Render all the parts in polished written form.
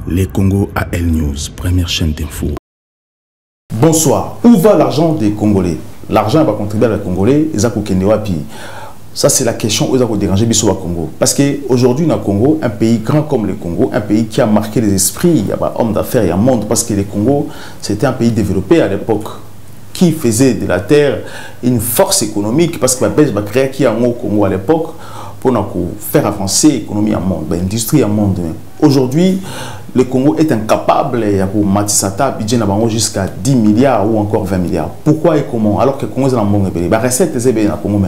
Les Congo AL News, première chaîne d'info. Bonsoir. Où va l'argent des Congolais? L'argent va contribuer à les Congolais. Ça, c'est la question où ça va déranger Bissau Congo. Parce qu'aujourd'hui, dans le Congo, un pays grand comme le Congo, un pays qui a marqué les esprits, il y a hommes d'affaires, il y a un monde. Parce que le Congo, c'était un pays développé à l'époque, qui faisait de la terre une force économique. Parce que la Belgique va créer qui a au Congo à l'époque pour faire avancer l'économie en monde, l'industrie en monde. Aujourd'hui, le Congo est incapable pour Matisata, budget jusqu'à 10 milliards ou encore 20 milliards. Pourquoi et comment? Alors que le Congo est dans le monde, la recette est dans le Congo.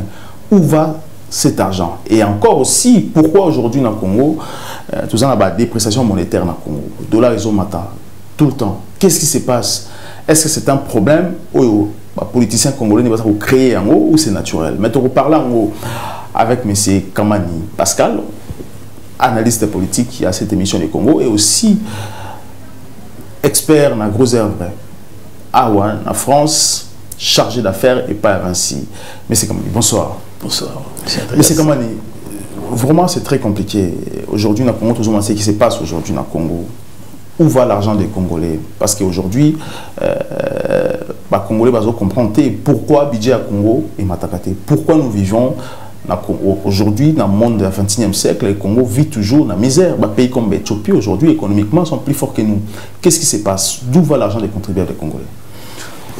Où va cet argent? Et encore aussi, pourquoi aujourd'hui dans le Congo, tout ça, la dépréciation monétaire dans le Congo, le dollar est au matin, tout le temps. Qu'est-ce qui se passe? Est-ce que c'est un problème où les politiciens congolais ne vont pas créer en haut ou c'est naturel? Mais on parle en haut avec M. Kamani Pascal, analyste politique à cette émission du Congo, et aussi expert dans la grosse œuvre en France, chargé d'affaires et pas avancé. M. Kamani, bonsoir. Bonsoir. M. Kamani, vraiment c'est très compliqué. Aujourd'hui, dans le Congo, tout le monde sait ce qui se passe aujourd'hui dans le Congo. Où va l'argent des Congolais? Parce qu'aujourd'hui, les Congolais vont comprendre pourquoi le budget à Congo est matakaté. Pourquoi nous vivons aujourd'hui dans le monde du XXIe siècle, le Congo vit toujours dans la misère. Les pays comme l'Éthiopie aujourd'hui, économiquement, sont plus forts que nous. Qu'est-ce qui se passe? D'où va l'argent des contribuables Congolais?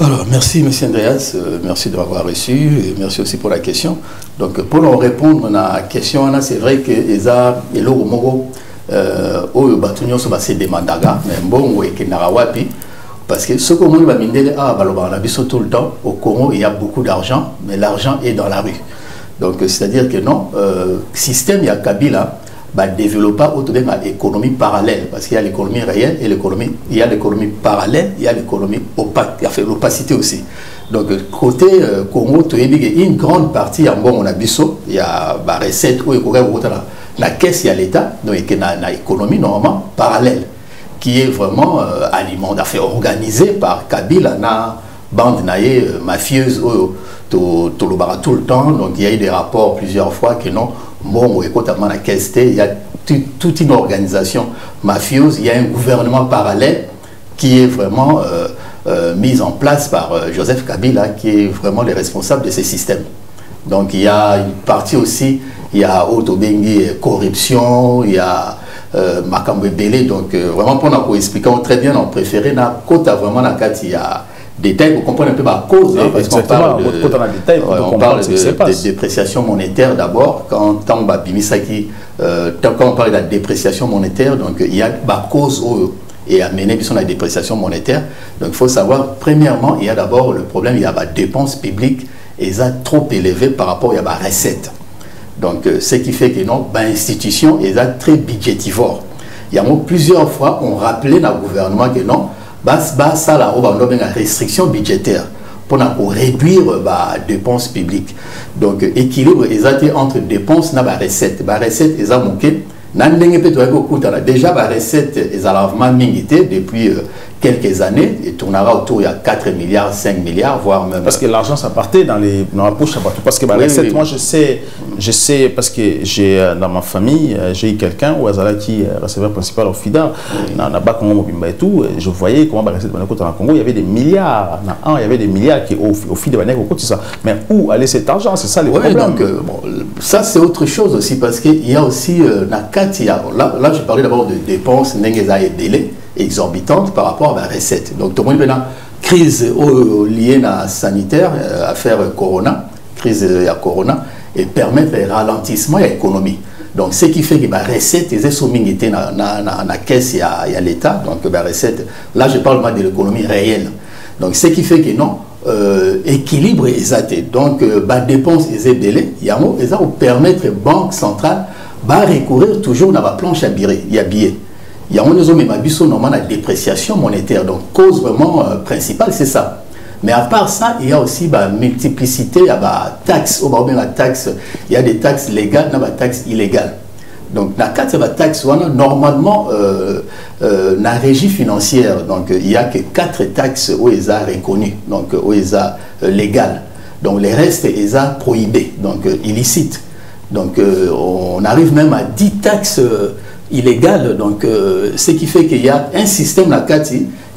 Alors, merci, M. Andreas. Merci de m'avoir reçu et merci aussi pour la question. Donc, pour répondre à la question, c'est vrai que Eza et Mogo, au Batunyo, c'est des mandagas, mais bon, et Kenarawapi. Parce que ce qu'on va miner tout le temps, au Congo, il y a beaucoup d'argent, mais l'argent est dans la rue. Donc, c'est-à-dire que non, système, il y a Kabila, développer autour de l'économie parallèle, parce qu'il y a l'économie réelle et l'économie, il y a l'économie parallèle, il y a l'économie opaque, il y a fait l'opacité aussi. Donc, côté Congo, une grande partie, en bon, on a biso, il y a la recette, où il y a la caisse, il y a l'État, donc il y a l'économie normalement parallèle, qui est vraiment organisée par Kabila, na bande mafieuse, tout le temps. Donc il y a eu des rapports plusieurs fois que non, bon, la caisse, il y a toute une organisation mafieuse, il y a un gouvernement parallèle qui est vraiment mis en place par Joseph Kabila, qui est vraiment le responsable de ces systèmes. Donc il y a une partie aussi, il y a Autobengi corruption, il y a Makambo Belé, donc vraiment pour nous expliquer très bien, on préférait na côté vraiment la carte, il y a détails pour comprendre un peu la cause, hein, parce qu'on parle de dépréciation monétaire d'abord, quand on parle de la dépréciation monétaire, donc il y a la cause et amener la dépréciation monétaire. Donc il faut savoir, premièrement, il y a d'abord le problème, il y a la dépense publique, et ça trop élevé par rapport à la recette. Donc ce qui fait que non, l'institution est très budgétivore. Il y a plusieurs fois, on rappelait dans le gouvernement que non, ça la restriction budgétaire pour réduire la dépense publique. Donc équilibre entre dépenses et recettes. La recette est manquée. Déjà la recette est alarmement limitée depuis quelques années, et tournera autour de 4 milliards, 5 milliards, voire même... Parce que l'argent, ça partait dans la poche, parce que la recette, moi je sais, parce que j'ai dans ma famille, j'ai eu quelqu'un où Azala qui est receveur principal au FIDA, et tout, je voyais comment la recette dans le Congo, il y avait des milliards, il y avait des milliards qui au FIDA, mais où allait cet argent? C'est ça le problème. Donc, ça c'est autre chose aussi, parce qu'il y a aussi, là je parlais d'abord de dépenses, délai exorbitante par rapport à la recette. Donc, tout le monde a une crise liée à la sanitaire, affaire Corona, crise à Corona, et permettre le ralentissement de l'économie. Donc, ce qui fait que la recette est soumise dans la caisse, il y a l'État. Donc, la recette, là, je parle de l'économie réelle. Donc, ce qui fait que non, équilibre est exacté. Donc, la dépense est délai, il y a ça pour permettre la Banque centrale de recourir toujours dans la planche à billets. Il y a billets. Il y a normalement la dépréciation monétaire. Donc, cause vraiment principale, c'est ça. Mais à part ça, il y a aussi la multiplicité, il y a la taxe, il y a des taxes légales, des taxes illégales. Donc, la taxe, normalement, la régie financière, donc il n'y a que 4 taxes où ils sont reconnues, donc où ils sont légales. Donc, les restes, ils sont prohibés, donc illicites. Donc, on arrive même à 10 taxes illégale. Donc, ce qui fait qu'il y a un système là,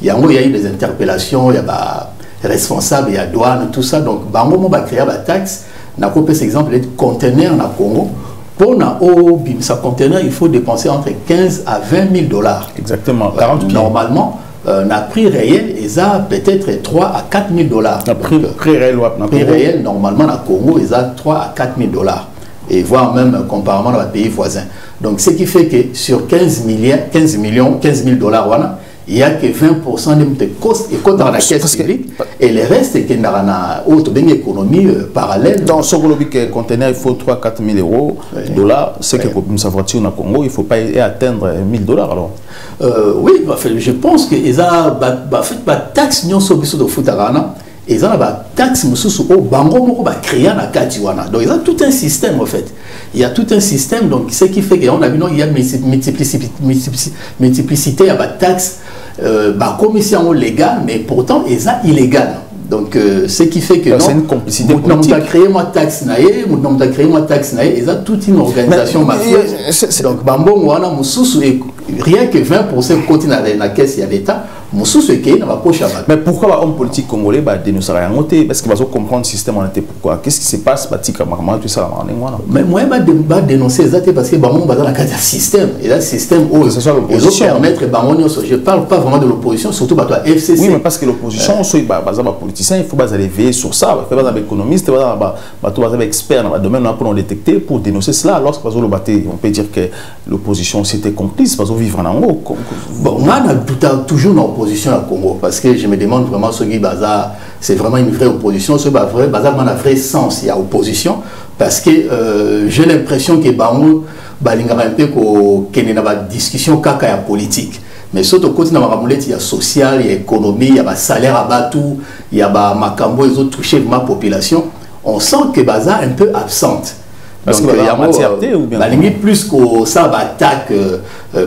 il y a eu des interpellations, il y a des responsables, il y a douane, tout ça. Donc, on va créer la taxe. On a coupé cet exemple, les conteneurs dans le Congo. Pour un conteneur, il faut dépenser entre 15 à 20 000 dollars. Exactement, 40 000. Normalement, un prix réel, ils ont peut-être 3 à 4 000 dollars. Prix réel, normalement, dans le Congo, ils ont 3 à 4 000 dollars. Et voire même comparément dans les pays voisins. Donc, ce qui fait que sur 15 000 dollars, il n'y a que 20% de cost et dans la caisse publique. Et le reste, c'est qu'il y a une économie parallèle. Dans ce conteneur, il faut 3 à 4 000 euros, dollars. C'est que pour sa voiture au Congo, il ne faut pas atteindre 1 000 dollars alors. Oui, je pense que les taxes non sont de Foutarana. Ils ont la taxe au bango créé na katiwana. Donc ils ont tout un système en fait. Il y a tout un système, donc ce qui fait qu'on a vu il y a multiplicité, il y a taxe commission légale, mais pourtant ils sont illégales. Donc ce qui fait que c'est une complicité politique. Nous avons créé ma taxe naïe, nous avons créé ma taxe naïe, ils ont toute une organisation mafieuse. Donc bango wana mususu rien que 20% continue dans la caisse il y a l'État. Mais pourquoi l'homme politique congolais va dénoncer rien? Parce qu'il va comprendre le système en été. Pourquoi? Qu'est-ce qui se passe? Tout ça, mais moi, je vais dénoncer parce que on va dans la système. Et là, le système où je ne parle pas vraiment de l'opposition, surtout de la FCC. Oui, mais parce que l'opposition, les politiciens, il faut aller veiller sur ça. Il faut des économistes, des experts dans le domaine pour nous détecter, pour dénoncer cela. Lorsque on peut dire que l'opposition c'était complice, parce qu'on vit en haut. Bon, on a toujours une opposition au Congo, parce que je me demande vraiment ce qui c'est vraiment une vraie opposition, ce vrai bazar a un vrai sens, il y a opposition, parce que j'ai l'impression que bango balinga un peu qu'il y a une discussion kaka politique. Mais surtout côté il y a social, il y a économie, il y a salaire à batou, il y a macambo, ils ont touché ma population. On sent que bazar un peu absente. Parce qu'il y a matière ou bien plus que ça attaque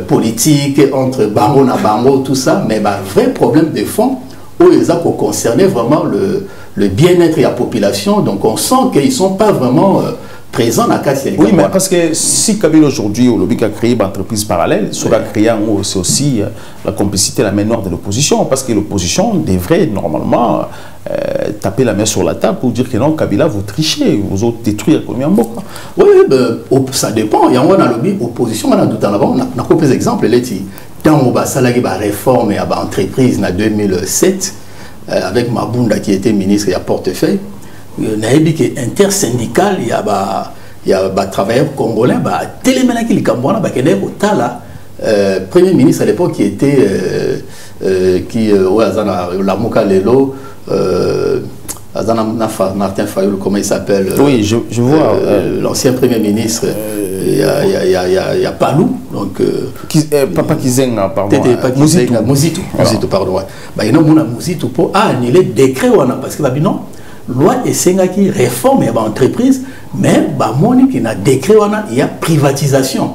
politique entre bango na bango tout ça, mais vrai problème de fond où ils ont concerné vraiment le bien-être de la population. Donc on sent qu'ils ne sont pas vraiment présents dans la casse. Oui, mais parce que si Kabila aujourd'hui au lobby a créé une entreprise parallèle, sera créé c'est aussi la complicité, la main noire de l'opposition, parce que l'opposition devrait normalement taper la main sur la table pour dire que non, Kabila, vous trichez, vous autres détruire l'économie en Boka. Oui, ça dépend. Il y a un lobby opposition, on a tout en avant. On a quelques exemples. Dans la réforme et l'entreprise en 2007, avec Mabunda qui était ministre et à portefeuille, il y a dit que intersyndical, il y a des travailleurs congolais, téléménaki les Cambouana, premier ministre à l'époque qui était la Mouka Lelo, Martin Fayoul, comment il s'appelle? Oui, je vois. L'ancien premier ministre, il y a Palou. Donc, Papa Kizenga, pardon. Mouzitou, pardon. Il y a Mouzitou pour annuler le décret, parce que non, loi et qui réforme l'entreprise, mais il y a décret, il y a privatisation.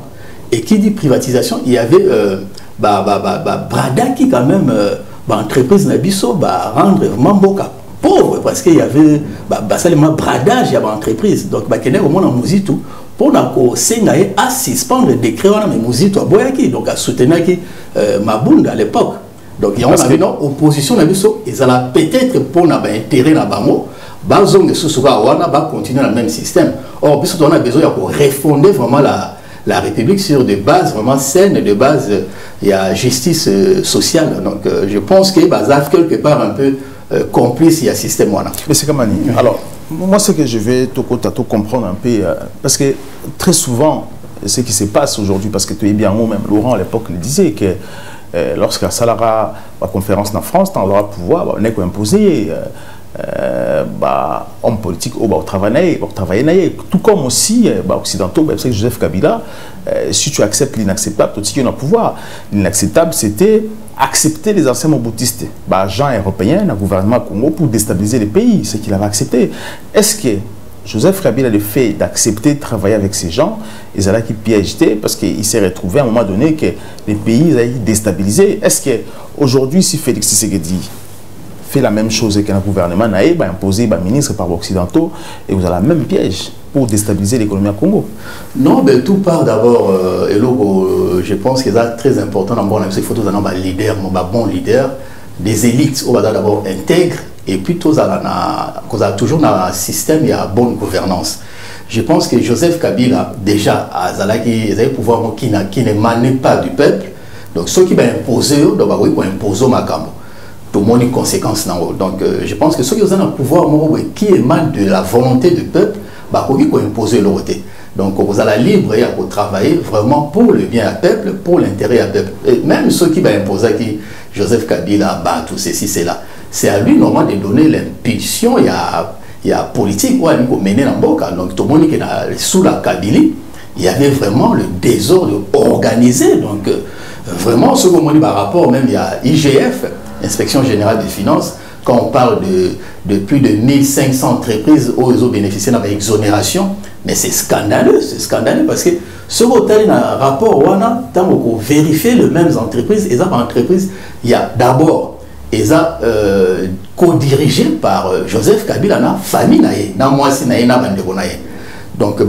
Et qui dit privatisation, il y avait Brada qui quand même, l'entreprise Nabiso, rendre vraiment Boka pauvre, parce qu'il y avait seulement bradage, il y avait l'entreprise. Donc, il y a au moins un Mouzitou pour suspendre le décret, mais Mouzitou a boyaki, donc à soutenir Mabunda à l'époque. Donc, il y a une opposition Nabiso, ils allaient peut-être pour intérêt dans Bango. Bazong et Soussouga va continuer dans le même système. Or, on a besoin de refonder vraiment la République sur des bases vraiment saines, de base, il y a justice sociale. Donc, je pense que Bazar, quelque part, un peu complice, il y a un système. Mais c'est comme Annie. Alors, moi, ce que je vais tout comprendre un peu, parce que très souvent, ce qui se passe aujourd'hui, parce que tu es bien, même Laurent à l'époque le disait, que lorsqu'il y a Salara, la conférence en France, on aura pouvoir, on est imposé. Homme politique au travail, tout comme aussi occidentaux, c'est Joseph Kabila, si tu acceptes l'inacceptable, tout ce qui est au pouvoir, l'inacceptable c'était accepter les anciens moboutistes, gens européens, le gouvernement Congo pour déstabiliser les pays, ce qu'il avait accepté. Est-ce que Joseph Kabila le fait d'accepter de travailler avec ces gens, ils allaient qui piéger parce qu'il s'est retrouvé à un moment donné que les pays allaient déstabiliser. Est-ce que aujourd'hui si Félix Tshisekedi fait la même chose qu'un gouvernement naïf, imposé par ministre par occidentaux, et vous avez la même piège. pour déstabiliser l'économie à Congo? Non, mais tout part d'abord, et là, je pense que c'est très important dans le il faut tous un leader, un bon leader, des élites, on va d'abord intègre, et puis tous toujours dans un système, il y a bonne gouvernance. Je pense que Joseph Kabila, déjà, il a un pouvoir qui n'émane pas du peuple, donc ceux qui vont imposer, donc ils vont imposer ma cambo. Tout le monde a une conséquence. Donc, je pense que ceux qui ont un pouvoir qui émane de la volonté du peuple, ils vont imposer leur côté. Donc, vous allez libre et pour travailler vraiment pour le bien du peuple, pour l'intérêt du peuple. Et même ceux qui vont imposer qui Joseph Kabila, tout ceci, c'est là. C'est à lui, normalement, de donner l'impulsion. Il y a politique, il faut mener dans le boca. Donc, tout le monde qui est sous la Kabylie, il y avait vraiment le désordre organisé. Donc, vraiment, ce qu'on dit par rapport, même il y a IGF, Inspection Générale des Finances, quand on parle de plus de 1500 entreprises où ils ont bénéficié de l'exonération, mais c'est scandaleux parce que ce hôtel a un rapport, tant qu'on vérifie les mêmes entreprises, et ça, entreprise, il y a d'abord, ils sont co-dirigés par Joseph Kabila, la famille, donc,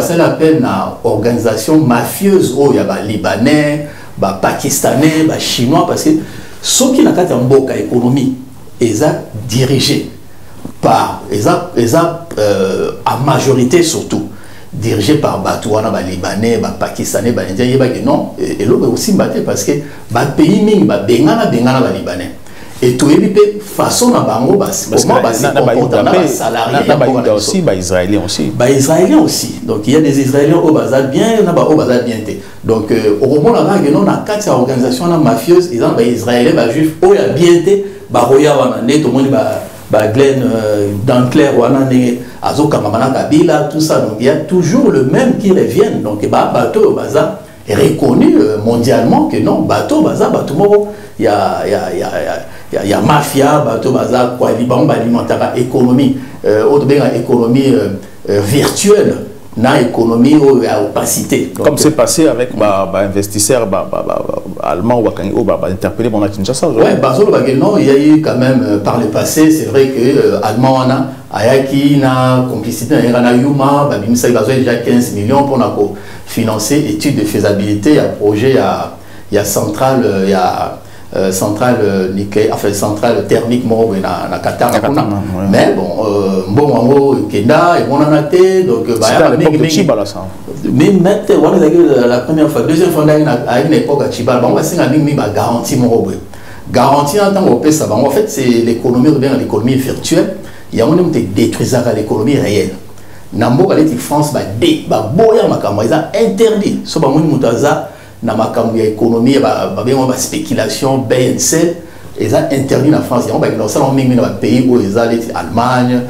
c'est l'appel à organisation mafieuse, où il y a Libanais, Pakistanais, Chinois, parce que ceux qui n'ont pas une économie, ils sont dirigés par, à majorité surtout, dirigés par Batouana, Libanais, Pakistanais, Indiens, non, et l'autre aussi parce que les pays ming, Bengana, Libanais. Et tout est façon à bango comment c'est comportement salarié aussi israéliens aussi israéliens aussi. Donc il y a des israéliens au bazar bien, il y en a au bazar bien. Donc au moment là que non a quatre organisations mafieuses, ils ont des israéliens juifs au ya bien roya wana net tout le monde Glenn Dankler wana né azoka mamana Kabila tout ça. Donc il y a toujours le même qui reviennent. Donc bateau au bazar est reconnu mondialement que non bateau bazar bateau il y a mafia, bateau bazar, quoi, alimentaire, économie, économie virtuelle, na économie à opacité. Comme c'est passé avec investisseurs allemands ou interpellé mon Kinshasa. Oui, il y a eu quand même par le passé, c'est vrai que allemand Ayaki na complicité na Yuma, il y a déjà 15 millions pour financer études de faisabilité, il y a projet, il y a centrale, il y a centrale nickel, enfin centrale thermique moi na Qatar mais bon Kenda et on en a été donc mais maintenant la première fois deuxième fois à une époque à Chibal on va signer garantie mon garantie en tant que ça en fait c'est l'économie ou bien l'économie virtuelle il y a on aime détruire l'économie réelle nambo aller France boya makambo ils ont interdit so ba moni mutaza na makambo ya économie ba spéculation BNC ils ont interdit en France. Il y a ça dans les pays où ils allaient Allemagne,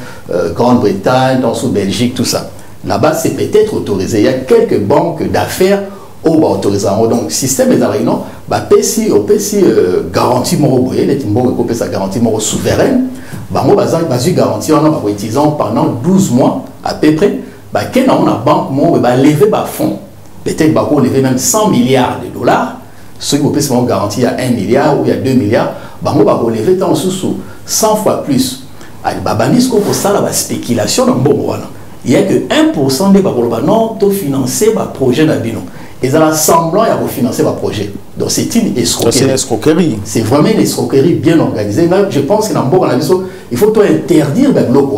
Grande-Bretagne, dans sous Belgique, tout ça. Là-bas, c'est peut-être autorisé. Il y a quelques banques d'affaires où on autorise. Donc, système des arènes, PSI garantie moro les timbos qui sa garantie moro souveraine. On va garantie en utilisant pendant 12 mois à peu près. Quand on a banque moro lever fonds. Peut-être qu'on lever même 100 milliards de dollars. Ceux qui ont garanti à 1 milliard ou il y a 2 milliards, on va relever 100 fois plus. Pour ça, la spéculation, il n'y a que 1% des gens qui financent les projets d'Abino. Ils ont semblant de financer les projets. Donc c'est une escroquerie. C'est vraiment une escroquerie bien organisée. Je pense que dans il faut interdire les blocs.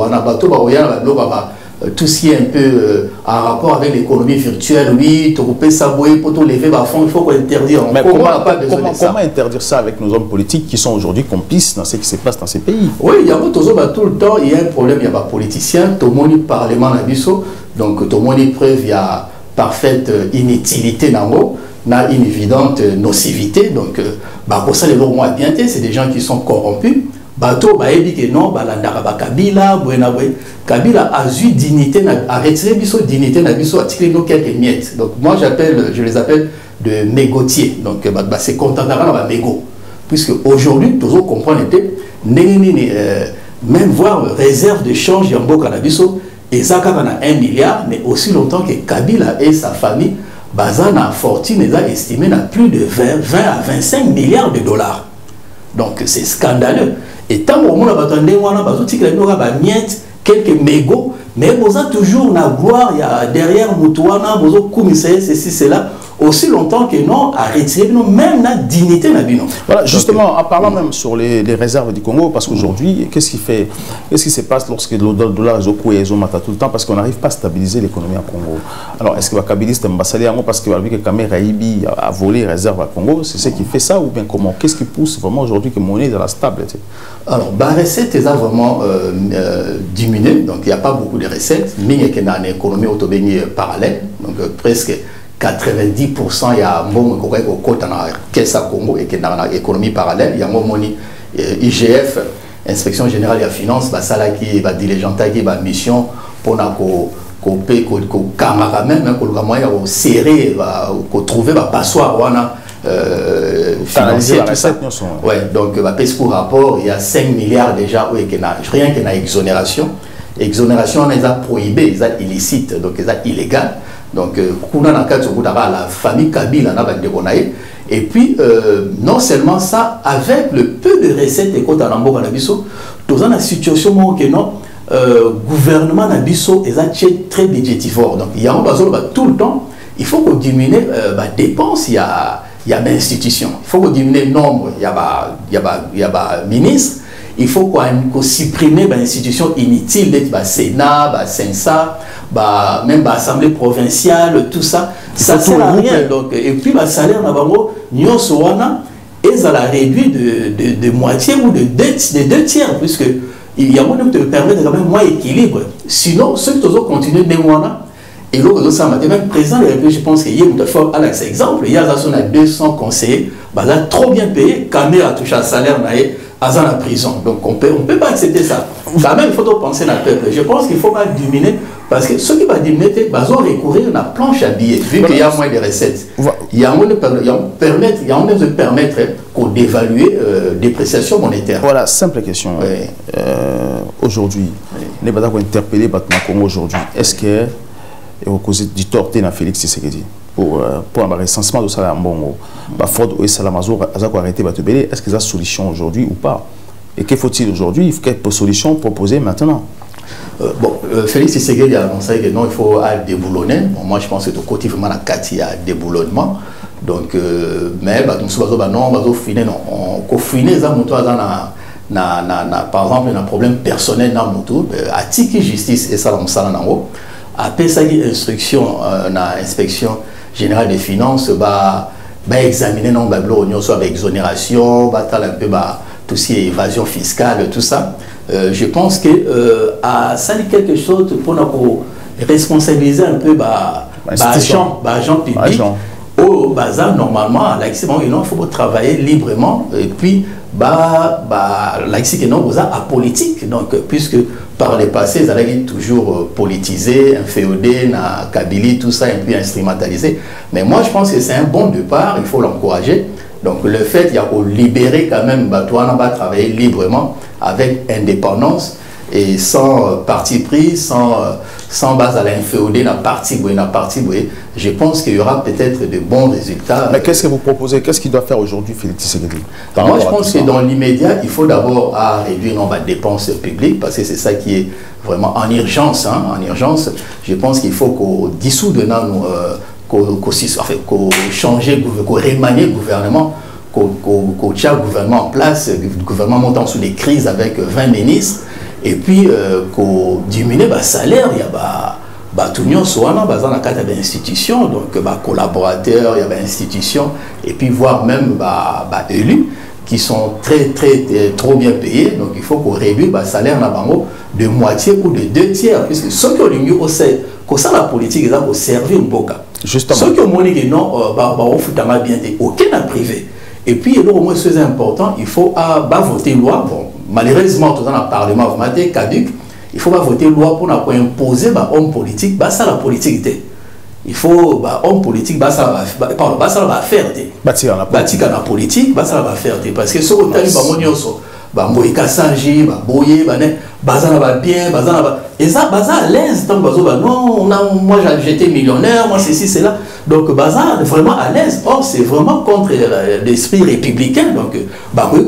Tout ce qui est un peu en rapport avec l'économie virtuelle, oui, tu peux s'abouer pour te lever à fond, il faut qu'on interdise. Mais comment interdire ça avec nos hommes politiques qui sont aujourd'hui complices dans ce qui se passe dans ces pays? Oui, il y a tout le temps, il y a un problème, il y a des politiciens, tout le monde est parlement nabiso, donc tout le monde est preuve, il y a parfaite inutilité dans l'eau, il y a une évidente nocivité, donc pour ça les lois moins bien, c'est des gens qui sont corrompus. Bateau, dit que non, Kabila a eu dignité, a retiré sa dignité, a tiré quelques miettes. Donc moi je les appelle de mégotiers. Donc c'est content d'avoir un mégot. Puisque aujourd'hui, tout le monde comprend même voir réserve de change, il y a un beau canabiso, et ça quand on a 1 milliard, mais aussi longtemps que Kabila et sa famille, Bazana fortune est estimée à plus de 20 à 25 milliards de dollars. Donc c'est scandaleux. Et tant que on a quelques mégots, mais vous avez toujours la gloire, il y a derrière Moutouana, vous avez commissaire, ceci, cela, aussi longtemps que non, à retirer, même la dignité. Voilà, justement, en parlant même sur les réserves du Congo, parce qu'aujourd'hui, qu'est-ce qui se passe lorsque le dollar est au coup et tout le temps, parce qu'on n'arrive pas à stabiliser l'économie au Congo. Alors, est-ce que le Kabiliste est parce que le Kamé Raïbi a volé les réserves au Congo, c'est ce qui fait ça ou bien comment? Qu'est-ce qui pousse vraiment aujourd'hui que monnaie de la stabilité? Alors, la recette est vraiment diminué, donc il n'y a pas beaucoup de recettes, mais il y a une économie autobénie parallèle, donc presque 90% il y a un bon côté dans la caisse à Congo et dans l'économie parallèle. Il y a un IGF, Inspection Générale des Finances, ça là qui va diligenter, qui va mission pour qu'on paye, qu'on camarade même, qu'on va moyen de serrer, qu'on trouve un passoire financier. Ouais, donc va payer ce rapport, il y a 5 milliards déjà, oui, rien que dans exonération. Exonération, on les a prohibés, ils sont illicites, donc ils sont illégales. Donc, la famille Kabila, et puis, non seulement ça, avec le peu de recettes et côté dans la situation où le gouvernement Nabiso est très budgétivore. Donc, il y a tout le temps, il faut qu'on diminue les dépenses, il y a des institutions. Il faut qu'on diminue le nombre, il y a des ministres. Il faut qu'on supprime les institutions inutiles, le Sénat, le Sensa, même l'Assemblée provinciale, tout ça. Ça ne sert à rien. Donc, et puis, le salaire, nous a réduit de moitié ou de deux tiers, puisque il y a moyen de permettre quand même moins équilibre. Sinon, ceux qui continuent de et l'autre, même président de la République, je pense qu'il y a une fois, à l'exemple, il y a 200 conseillers, trop bien payés, Kamé a touché un salaire, à la prison. Donc on peut pas accepter ça. Quand même, il faut penser à la peuple. Je pense qu'il faut pas diminuer, parce que ce qui va diminuer, c'est qu'ils vont recourir à la planche à billets, vu qu'il y a moins de recettes. Il y a un moyen de permettre qu'on d'évaluer dépréciation monétaire. Voilà, simple question. Oui. Aujourd'hui, les Badako interpellés par Congo aujourd'hui, est-ce que vous causez du tort à Félix Tshisekedi pour un recensement de salaire en Bongo, Ford et Salamazo, est-ce qu'il y a solution aujourd'hui ou pas? Et que faut-il aujourd'hui? Il faut quelle solution proposer maintenant? Félix Tshisekedi a annoncé que non, il faut déboulonner. Bon, moi, je pense que de côté vraiment la carte, il y a déboulonnement. Donc, mais nous on finir par exemple, un problème personnel dans Moutou, à Tiki Justice et Salam Salanango, après ça, instruction dans l'inspection générale des finances, examiner non soit avec exonération, un peu tout ce qui est évasion fiscale, tout ça. Je pense que ça dit quelque chose pour nous responsabiliser un peu agents publics au bazar normalement il faut travailler librement et puis non apolitique, donc puisque par le passé ils allaient toujours politisé, inféodé, na Kabylie, tout ça, et puis instrumentalisé. Mais moi je pense que c'est un bon départ, il faut l'encourager. Donc le fait il y a qu'on libérer quand même Batouana va travailler librement avec indépendance et sans parti pris, sans base à l'inféodé, na parti, je pense qu'il y aura peut-être de bons résultats. Mais qu'est-ce que vous proposez? Qu'est-ce qu'il doit faire aujourd'hui, Félix Tshisekedi? Moi, je pense que dans l'immédiat, il faut d'abord réduire le nombre de dépenses publiques, parce que c'est ça qui est vraiment en urgence. Hein, en urgence, je pense qu'il faut qu'on dissoute qu'on change, qu'on remanie le gouvernement, qu'on tient le gouvernement en place, le gouvernement montant sous les crises avec 20 ministres, et puis qu'on diminue le salaire, il y a tout le monde soit dans la carte d'institution, donc collaborateurs, il y a des institutions, et puis voire même élus qui sont trop bien payés, donc il faut qu'on réduise le salaire de moitié ou de 2 tiers, puisque ceux qui ont l'union que ça la politique, ils ont servi un peu. Justement. Ceux qui ont dit que non, on fout bien, aucun n'a privé. Et puis, au moins, c'est important, il faut voter loi. Bon, malheureusement, tout dans le Parlement, caduc, il faut voter loi pour imposer homme politique, ça la politique. Il faut homme politique, ça va faire. Bâtir la politique, ça va faire. Parce que ce que Moïka Sanji, Boye, Bazana va bien, Bazana va. Et ça, Bazana à l'aise, tant que non, moi j'étais millionnaire, moi ceci, c'est là. Donc Bazana vraiment à l'aise. Or, c'est vraiment contre l'esprit républicain. Donc,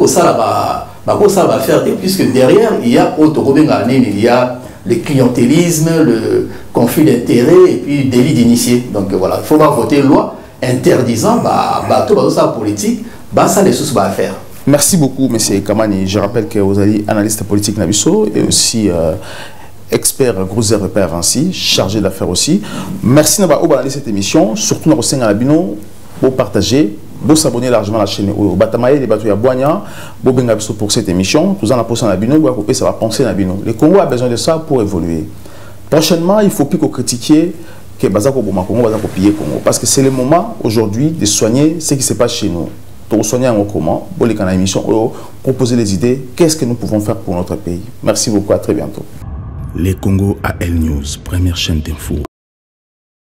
ça va faire, puisque derrière, il y a Autorobin, il y a le clientélisme, le conflit d'intérêts et puis délit d'initié. Donc voilà, il faut voter une loi interdisant tout ça politique, ça les sous à faire. Merci beaucoup, M. Kamani. Je rappelle que vous êtes analyste politique Nabiso et aussi expert gros repères ainsi, chargé d'affaires aussi. Merci d'avoir regardé cette émission, surtout dans le sein à Bino, pour partager, pour s'abonner largement à la chaîne. Batamaye, les bateaux à Boigna, pour bien pour cette émission. Tout en la posant à Bino, ça va penser à Bino. Le Congo a besoin de ça pour évoluer. Prochainement, il ne faut plus qu'on critique que Bazako Boma Congo, Bazako Piller Congo. Parce que c'est le moment aujourd'hui de soigner ce qui se passe chez nous. Pour soigner en comment, pour les canaux émission, proposer les idées, qu'est-ce que nous pouvons faire pour notre pays. Merci beaucoup, à très bientôt. Les Congo AL News, première chaîne d'info.